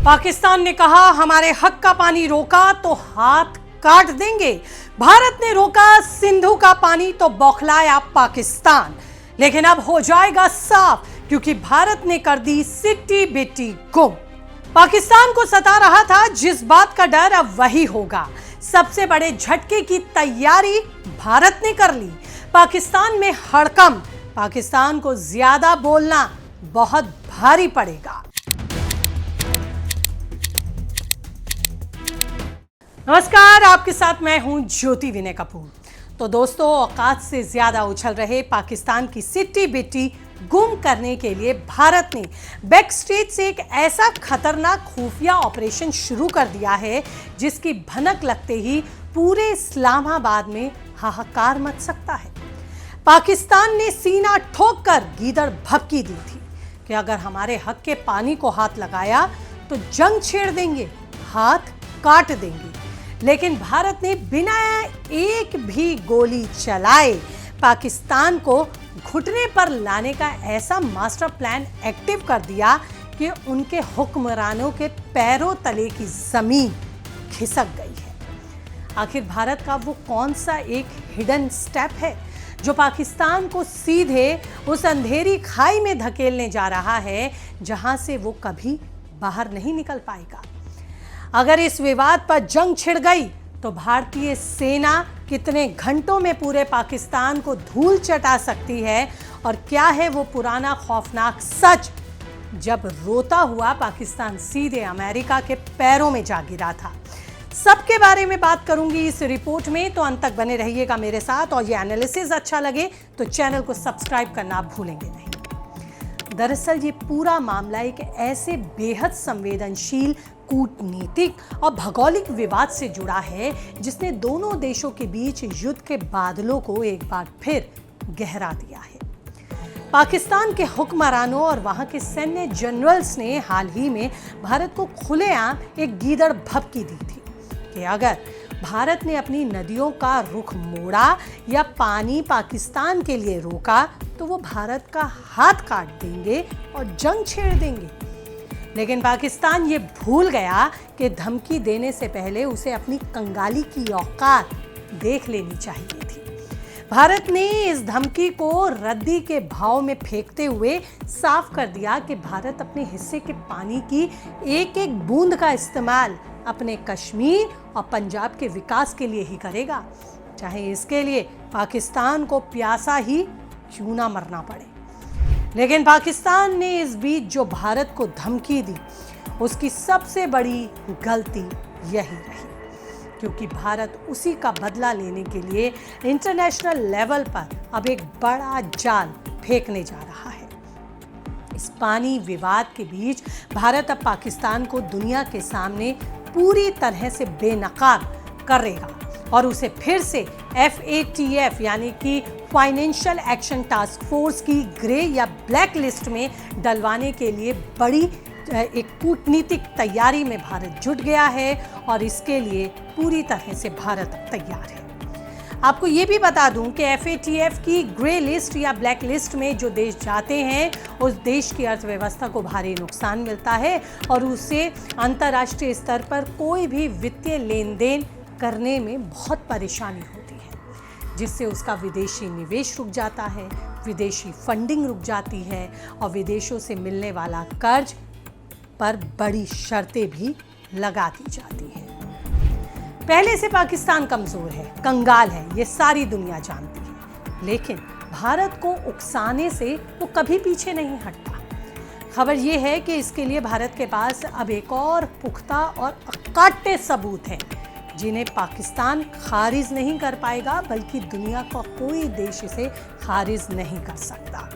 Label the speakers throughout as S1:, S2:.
S1: पाकिस्तान ने कहा हमारे हक का पानी रोका तो हाथ काट देंगे। भारत ने रोका सिंधु का पानी तो बौखलाया पाकिस्तान। लेकिन अब हो जाएगा साफ, क्योंकि भारत ने कर दी सिट्टी बिट्टी गुम। पाकिस्तान को सता रहा था जिस बात का डर, अब वही होगा। सबसे बड़े झटके की तैयारी भारत ने कर ली। पाकिस्तान में हड़कंप, पाकिस्तान को ज्यादा बोलना बहुत भारी पड़ेगा। नमस्कार, आपके साथ मैं हूं ज्योति विनय कपूर। तो दोस्तों, औकात से ज्यादा उछल रहे पाकिस्तान की सिट्टी बिट्टी गुम करने के लिए भारत ने बैक स्टेज से एक ऐसा खतरनाक खुफिया ऑपरेशन शुरू कर दिया है जिसकी भनक लगते ही पूरे इस्लामाबाद में हाहाकार मच सकता है। पाकिस्तान ने सीना ठोक कर गीदड़ भभकी दी थी कि अगर हमारे हक के पानी को हाथ लगाया तो जंग छेड़ देंगे, हाथ काट देंगे। लेकिन भारत ने बिना एक भी गोली चलाए पाकिस्तान को घुटने पर लाने का ऐसा मास्टर प्लान एक्टिव कर दिया कि उनके हुक्मरानों के पैरों तले की जमीन खिसक गई है। आखिर भारत का वो कौन सा एक हिडन स्टेप है जो पाकिस्तान को सीधे उस अंधेरी खाई में धकेलने जा रहा है जहां से वो कभी बाहर नहीं निकल पाएगा। अगर इस विवाद पर जंग छिड़ गई तो भारतीय सेना कितने घंटों में पूरे पाकिस्तान को धूल चटा सकती है, और क्या है वो पुराना खौफनाक सच जब रोता हुआ पाकिस्तान सीधे अमेरिका के पैरों में जा गिरा था। सबके बारे में बात करूंगी इस रिपोर्ट में, तो अंत तक बने रहिएगा मेरे साथ। और ये एनालिसिस अच्छा लगे तो चैनल को सब्सक्राइब करना आप भूलेंगे नहीं। दरअसल ये पूरा मामला एक ऐसे बेहद संवेदनशील कूटनीतिक और भौगोलिक विवाद से जुड़ा है जिसने दोनों देशों के बीच युद्ध के बादलों को एक बार फिर गहरा दिया है। पाकिस्तान के हुक्मरानों और वहां के सैन्य जनरल्स ने हाल ही में भारत को खुलेआम एक गीदड़ भभकी दी थी कि अगर भारत ने अपनी नदियों का रुख मोड़ा या पानी पाकिस्तान के लिए रोका तो वो भारत का हाथ काट देंगे और जंग छेड़ देंगे। लेकिन पाकिस्तान ये भूल गया कि धमकी देने से पहले उसे अपनी कंगाली की औकात देख लेनी चाहिए थी। भारत ने इस धमकी को रद्दी के भाव में फेंकते हुए साफ कर दिया कि भारत अपने हिस्से के पानी की एक एक बूंद का इस्तेमाल अपने कश्मीर और पंजाब के विकास के लिए ही करेगा, चाहे इसके लिए पाकिस्तान को प्यासा ही क्यों ना मरना पड़े। लेकिन पाकिस्तान ने इस बीच जो भारत को धमकी दी उसकी सबसे बड़ी गलती यही रही, क्योंकि भारत उसी का बदला लेने के लिए इंटरनेशनल लेवल पर अब एक बड़ा जाल फेंकने जा रहा है। इस पानी विवाद के बीच भारत अब पाकिस्तान को दुनिया के सामने पूरी तरह से बेनकाब करेगा और उसे फिर से FATF यानी कि फाइनेंशियल एक्शन टास्क फोर्स की ग्रे या ब्लैक लिस्ट में डलवाने के लिए बड़ी एक कूटनीतिक तैयारी में भारत जुट गया है, और इसके लिए पूरी तरह से भारत तैयार है। आपको ये भी बता दूं कि FATF की ग्रे लिस्ट या ब्लैक लिस्ट में जो देश जाते हैं उस देश की अर्थव्यवस्था को भारी नुकसान मिलता है और उसे अंतर्राष्ट्रीय स्तर पर कोई भी वित्तीय लेन देन करने में बहुत परेशानी होती है, जिससे उसका विदेशी निवेश रुक जाता है, विदेशी फंडिंग रुक जाती है और विदेशों से मिलने वाला कर्ज पर बड़ी शर्तें भी लगा दी जाती हैं। पहले से पाकिस्तान कमजोर है, कंगाल है, ये सारी दुनिया जानती है, लेकिन भारत को उकसाने से वो कभी पीछे नहीं हटता। खबर ये है कि इसके लिए भारत के पास अब एक और पुख्ता और अकाट्य सबूत हैं जिन्हें पाकिस्तान खारिज नहीं कर पाएगा, बल्कि दुनिया का कोई देश इसे खारिज नहीं कर सकता।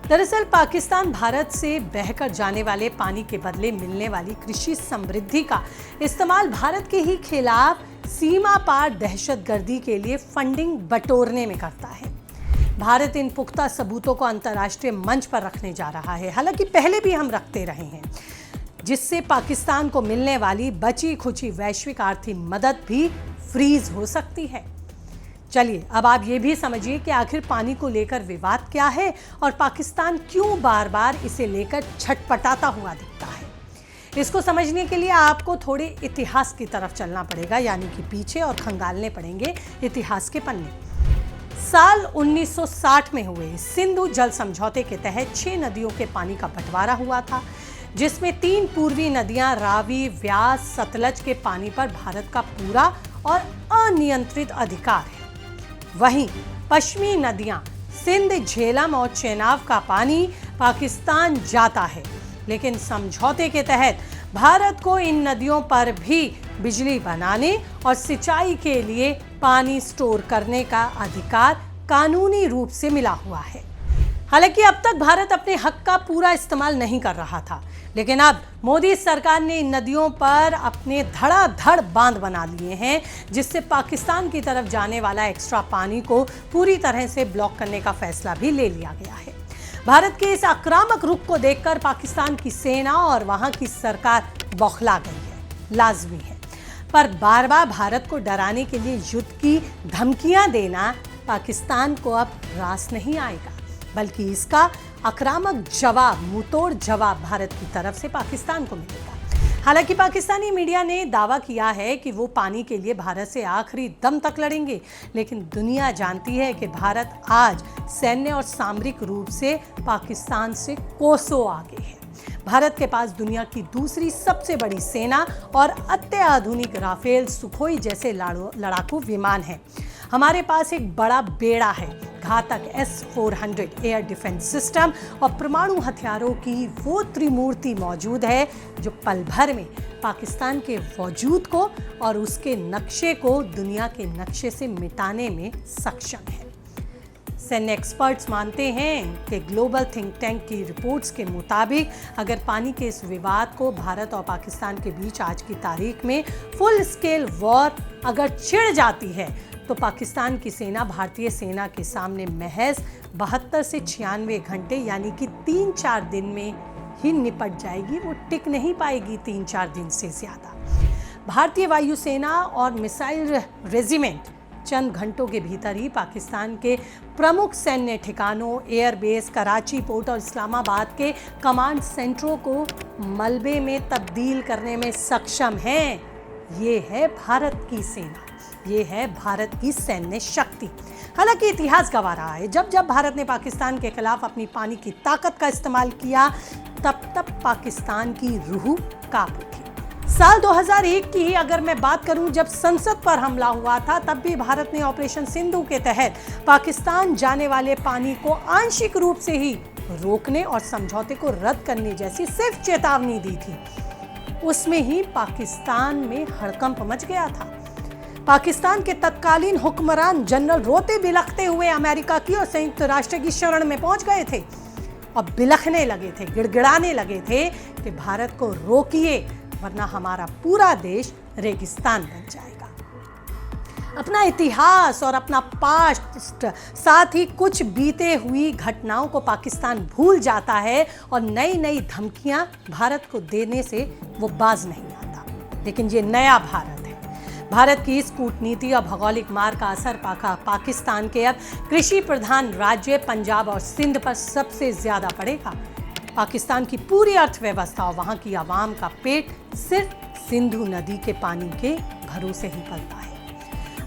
S1: दरअसल पाकिस्तान भारत से बहकर जाने वाले पानी के बदले मिलने वाली कृषि समृद्धि का इस्तेमाल भारत के ही खिलाफ सीमा पार दहशतगर्दी के लिए फंडिंग बटोरने में करता है। भारत इन पुख्ता सबूतों को अंतर्राष्ट्रीय मंच पर रखने जा रहा है, हालांकि पहले भी हम रखते रहे हैं, जिससे पाकिस्तान को मिलने वाली बची खुची वैश्विक आर्थिक मदद भी फ्रीज हो सकती है। चलिए अब आप ये भी समझिए कि आखिर पानी को लेकर विवाद क्या है और पाकिस्तान क्यों बार बार इसे लेकर छटपटाता हुआ दिखता है। इसको समझने के लिए आपको थोड़े इतिहास की तरफ चलना पड़ेगा, यानी कि पीछे, और खंगालने पड़ेंगे इतिहास के पन्ने। साल 1960 में हुए सिंधु जल समझौते के तहत 6 नदियों के पानी का बंटवारा हुआ था, जिसमें 3 पूर्वी नदियां रावी, व्यास, सतलज के पानी पर भारत का पूरा और अनियंत्रित अधिकार है। वहीं पश्चिमी नदियां सिंध, झेलम और चेनाब का पानी पाकिस्तान जाता है, लेकिन समझौते के तहत भारत को इन नदियों पर भी बिजली बनाने और सिंचाई के लिए पानी स्टोर करने का अधिकार कानूनी रूप से मिला हुआ है। हालांकि अब तक भारत अपने हक का पूरा इस्तेमाल नहीं कर रहा था, लेकिन अब मोदी सरकार ने इन नदियों पर अपने धड़ाधड़ बांध बना लिए हैं, जिससे पाकिस्तान की तरफ जाने वाला एक्स्ट्रा पानी को पूरी तरह से ब्लॉक करने का फैसला भी ले लिया गया है। भारत के इस आक्रामक रुख को देखकर पाकिस्तान की सेना और वहां की सरकार बौखला गई है। लाजमी है, पर बार बार भारत को डराने के लिए युद्ध की धमकियां देना पाकिस्तान को अब रास नहीं आएगा, बल्कि इसका आक्रामक जवाब, मुंहतोड़ जवाब भारत की तरफ से पाकिस्तान को मिलेगा। हालांकि पाकिस्तानी मीडिया ने दावा किया है कि वो पानी के लिए भारत से आखिरी दम तक लड़ेंगे, लेकिन दुनिया जानती है कि भारत आज सैन्य और सामरिक रूप से पाकिस्तान से कोसों आगे है। भारत के पास दुनिया की दूसरी सबसे बड़ी सेना और अत्याधुनिक राफेल, सुखोई जैसे लड़ाकू विमान हैं। हमारे पास एक बड़ा बेड़ा है, घातक S-400 एयर डिफेंस सिस्टम और परमाणु हथियारों की वो त्रिमूर्ति मौजूद है जो पल भर में पाकिस्तान के वजूद को और उसके नक्शे को दुनिया के नक्शे से मिटाने में सक्षम है। सैन्य एक्सपर्ट्स मानते हैं कि ग्लोबल थिंक टैंक की रिपोर्ट्स के मुताबिक अगर पानी के इस विवाद को भारत और पाकिस्तान के बीच आज की तारीख में फुल स्केल वॉर अगर छिड़ जाती है, तो पाकिस्तान की सेना भारतीय सेना के सामने महज 72 से 96 घंटे यानी कि 3-4 दिन में ही निपट जाएगी। वो टिक नहीं पाएगी 3-4 दिन से ज़्यादा। भारतीय वायुसेना और मिसाइल रेजिमेंट चंद घंटों के भीतर ही पाकिस्तान के प्रमुख सैन्य ठिकानों, एयरबेस, कराची पोर्ट और इस्लामाबाद के कमांड सेंटरों को मलबे में तब्दील करने में सक्षम हैं। ये है भारत की सेना, ये है भारत की सैन्य शक्ति। हालांकि इतिहास गवाह रहा है, जब जब भारत ने पाकिस्तान के खिलाफ अपनी पानी की ताकत का इस्तेमाल किया, तब तब पाकिस्तान की रूह कांप उठी। साल 2001 की ही अगर मैं बात करूं, जब संसद पर हमला हुआ था, तब भी भारत ने ऑपरेशन सिंधु के तहत पाकिस्तान जाने वाले पानी को आंशिक रूप से ही रोकने और समझौते को रद्द करने जैसी सिर्फ चेतावनी दी थी। उसमें ही पाकिस्तान में हड़कंप मच गया था। पाकिस्तान के तत्कालीन हुक्मरान जनरल रोते बिलखते हुए अमेरिका की और संयुक्त राष्ट्र की शरण में पहुंच गए थे और बिलखने लगे थे, गिड़गिड़ाने लगे थे कि भारत को रोकिए, वरना हमारा पूरा देश रेगिस्तान बन जाएगा। अपना इतिहास और अपना पास्ट, साथ ही कुछ बीते हुई घटनाओं को पाकिस्तान भूल जाता है और नई नई धमकियां भारत को देने से वो बाज नहीं आता। लेकिन ये नया भारत है। भारत की इस कूटनीति और भौगोलिक मार का असर पाकिस्तान के अब कृषि प्रधान राज्य पंजाब और सिंध पर सबसे ज्यादा पड़ेगा। पाकिस्तान की पूरी अर्थव्यवस्था और वहां की आवाम का पेट सिर्फ सिंधु नदी के पानी के भरोसे ही पलता है।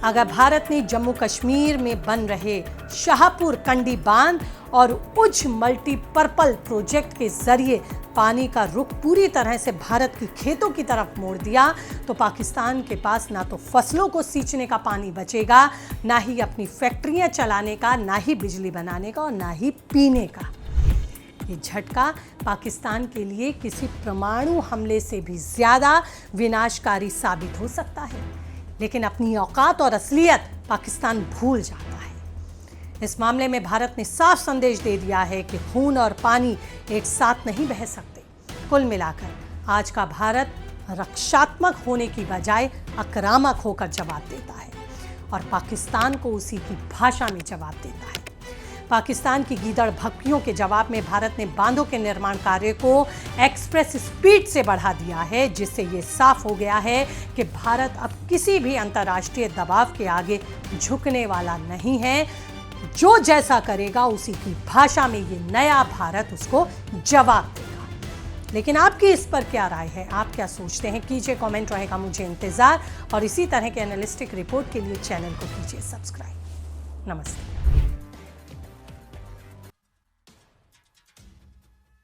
S1: अगर भारत ने जम्मू कश्मीर में बन रहे शाहपुर कंडी बांध और उज मल्टीपर्पल प्रोजेक्ट के जरिए पानी का रुख पूरी तरह से भारत की खेतों की तरफ मोड़ दिया, तो पाकिस्तान के पास ना तो फसलों को सींचने का पानी बचेगा, ना ही अपनी फैक्ट्रियां चलाने का, ना ही बिजली बनाने का और ना ही पीने का। ये झटका पाकिस्तान के लिए किसी परमाणु हमले से भी ज्यादा विनाशकारी साबित हो सकता है। लेकिन अपनी औकात और असलियत पाकिस्तान भूल जाता है। इस मामले में भारत ने साफ संदेश दे दिया है कि खून और पानी एक साथ नहीं बह सकते। कुल मिलाकर आज का भारत रक्षात्मक होने की बजाय आक्रामक होकर जवाब देता है और पाकिस्तान को उसी की भाषा में जवाब देता है। पाकिस्तान की गीदड़ भक्तियों के जवाब में भारत ने बांधों के निर्माण कार्य को एक्सप्रेस स्पीड से बढ़ा दिया है, जिससे ये साफ हो गया है कि भारत अब किसी भी अंतर्राष्ट्रीय दबाव के आगे झुकने वाला नहीं है। जो जैसा करेगा उसी की भाषा में ये नया भारत उसको जवाब देगा। लेकिन आपकी इस पर क्या राय है, आप क्या सोचते हैं? कीजिए कमेंट, रहेगा मुझे इंतजार। और इसी तरह के एनालिस्टिक रिपोर्ट के लिए चैनल को कीजिए सब्सक्राइब। नमस्ते।